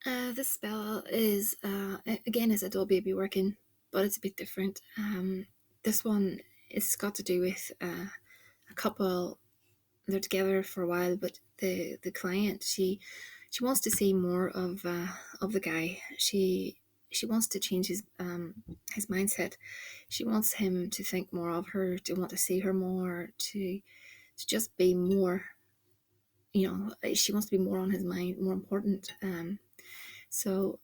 This spell is again is a doll baby working, but it's a bit different. This one it's got to do with a couple. They're together for a while, but the client she wants to see more of the guy. She wants to change his mindset. She wants him to think more of her, to want to see her more, to just be more. She wants to be more on his mind, more important. So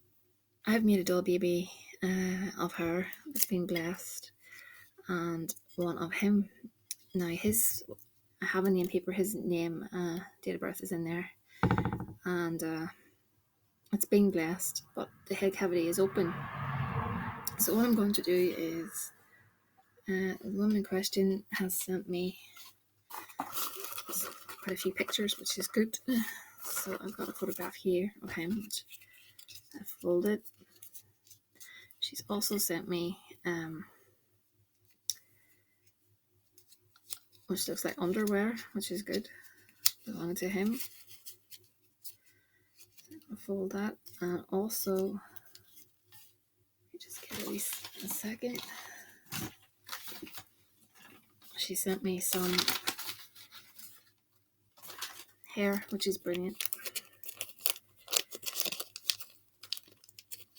I've made a doll baby of her. It's been blessed, and one of him. Now I have a name paper. His name, date of birth is in there, and it's been blessed. But the head cavity is open. So what I'm going to do is, the woman in question has sent me quite a few pictures, which is good. So I've got a photograph here of him, which I've folded. She's also sent me which looks like underwear, which is good, belonging to him. I'll fold that. And also, just get at least a second. She sent me some hair, which is brilliant.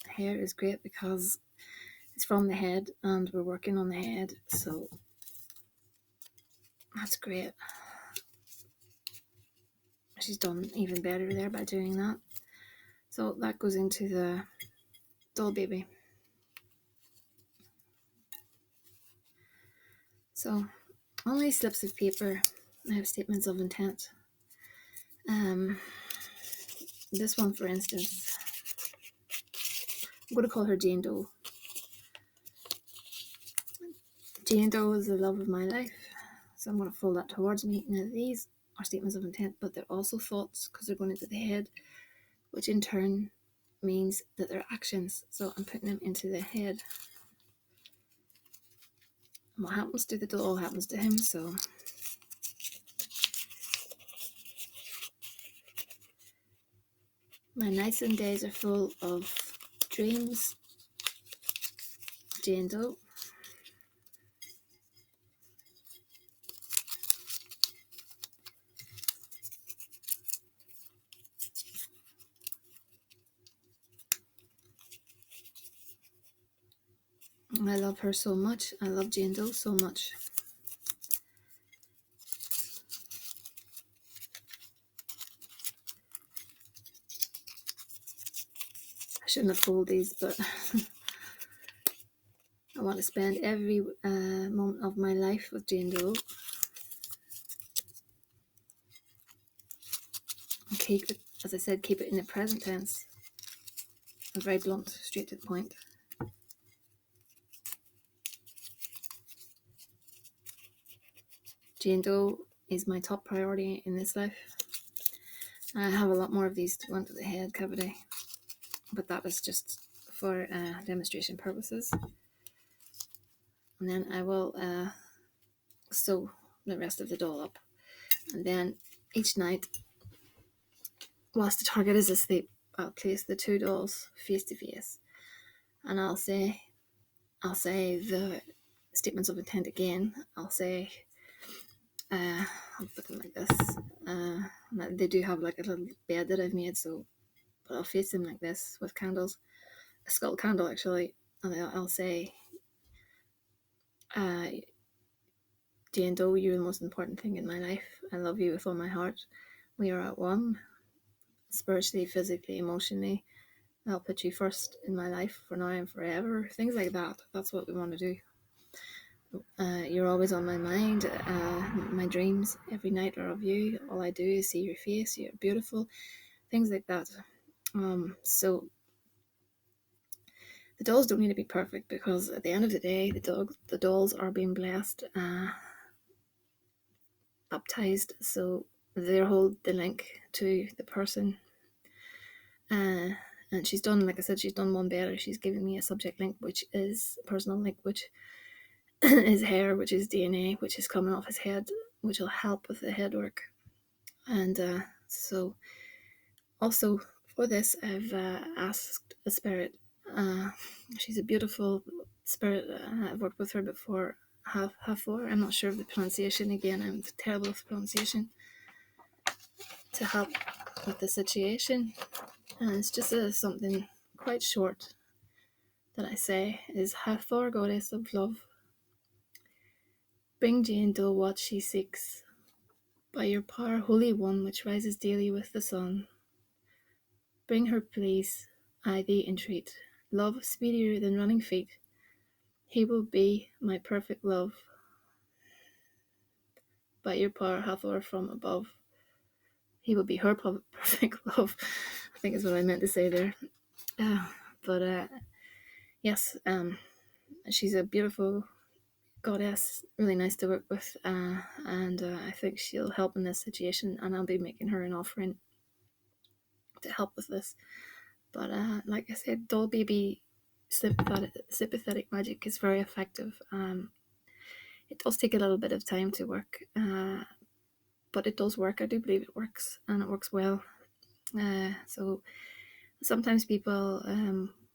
Hair is great because it's from the head and we're working on the head, so that's great. She's done even better there by doing that. So that goes into the doll baby. So on these slips of paper, I have statements of intent. This one, for instance, I'm going to call her Jane Doe. Jane Doe is the love of my life, so I'm going to fold that towards me. Now these are statements of intent, but they're also thoughts because they're going into the head, which in turn means that they're actions. So I'm putting them into the head. And what happens to the doll happens to him, so my nights and days are full of dreams. Jane Doe. I love her so much. I love Jane Doe so much. I shouldn't have folded these, but I want to spend every moment of my life with Jane Doe. And keep it, as I said, keep it in the present tense. And very blunt, straight to the point. Jane Doe is my top priority in this life. I have a lot more of these to go into the head cavity, but that is just for demonstration purposes. And then I will sew the rest of the doll up. And then each night, whilst the target is asleep, I'll place the two dolls face to face, and I'll say the statements of intent again. I'll say, I'll put them like this. They do have like a little bed that I've made, so but I'll face them like this with candles, a skull candle actually, and I'll say, Jane Doe, you're the most important thing in my life. I love you with all my heart. We are at one, spiritually, physically, emotionally. I'll put you first in my life for now and forever. Things like that. That's what we want to do. You're always on my mind. My dreams every night are of you. All I do is see your face. You're beautiful. Things like that. So the dolls don't need to be perfect because at the end of the day, the dolls are being blessed, baptized, so they hold the link to the person. And she's done, like I said, she's done one better. She's given me a subject link, which is a personal link, which is hair, which is DNA, which is coming off his head, which will help with the head work. And so also For this, I've asked a spirit. Uh, she's a beautiful spirit. I've worked with her before. Hafor. I'm not sure of the pronunciation. Again, I'm terrible with pronunciation. To help with the situation, and it's just something quite short that I say is Hathor, goddess of love, bring Jane to what she seeks. By your power, Holy One, which rises daily with the sun, bring her, please, I thee entreat. Love speedier than running feet, he will be my perfect love. By your power, Hathor from above, he will be her perfect love. I think is what I meant to say there. But yes, she's a beautiful goddess, really nice to work with, and I think she'll help in this situation, and I'll be making her an offering to help with this. But like I said, doll baby sympathetic magic is very effective. It does take a little bit of time to work, but it does work. I do believe it works, and it works well. So sometimes people,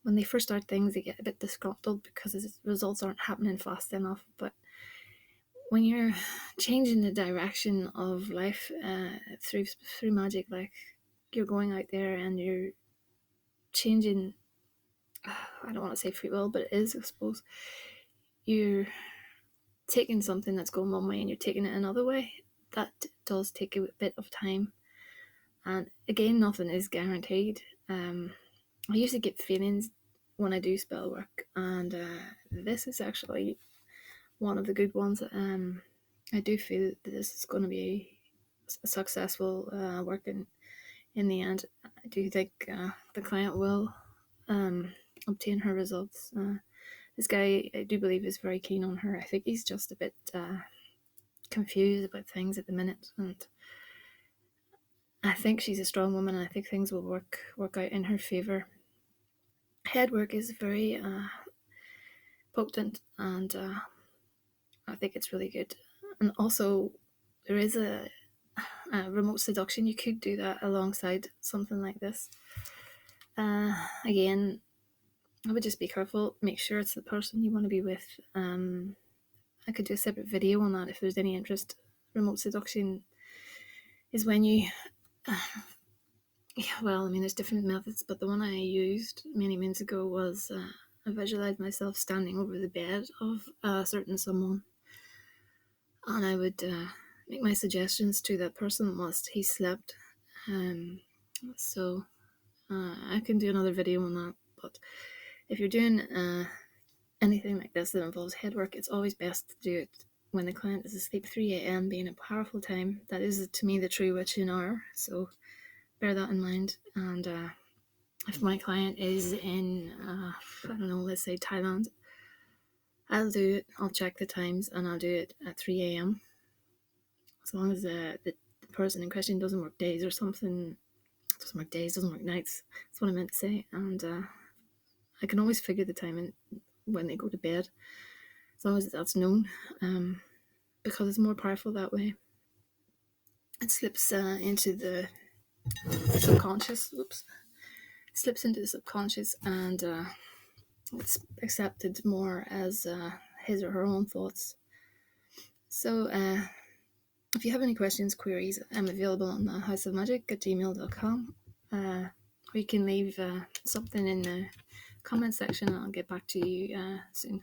when they first start things, they get a bit disgruntled because the results aren't happening fast enough. But when you're changing the direction of life through magic, like you're going out there and you're changing, I don't want to say free will, but it is, I suppose. You're taking something that's going one way and you're taking it another way. That does take a bit of time, and again, nothing is guaranteed. I usually get feelings when I do spell work, and this is actually one of the good ones. I do feel that this is going to be a successful work in the end. I do think the client will obtain her results. This guy, I do believe, is very keen on her. I think he's just a bit confused about things at the minute, and I think she's a strong woman, and I think things will work out in her favor. Head work is very potent, and I think it's really good. And also, there is a remote seduction. You could do that alongside something like this. Again, I would just be careful. Make sure it's the person you want to be with. I could do a separate video on that if there's any interest. Remote seduction is when you, well, I mean, there's different methods, but the one I used many moons ago was I visualized myself standing over the bed of a certain someone, and I would make my suggestions to that person whilst he slept. So I can do another video on that, but if you're doing anything like this that involves head work, it's always best to do it when the client is asleep. 3 a.m. being a powerful time, that is to me the true witching hour, so bear that in mind. And if my client is in, I don't know, let's say Thailand, I'll do it. I'll check the times and I'll do it at 3 a.m. As long as the person in question doesn't work days or something. Doesn't work days, doesn't work nights. That's what I meant to say. And I can always figure the time in when they go to bed, as long as that's known, because it's more powerful that way. It slips into the subconscious. Oops. It slips into the subconscious, and it's accepted more as his or her own thoughts. So if you have any questions, queries, I'm available on thehouseofmagick@gmail.com. Or you can leave something in the comment section and I'll get back to you soon.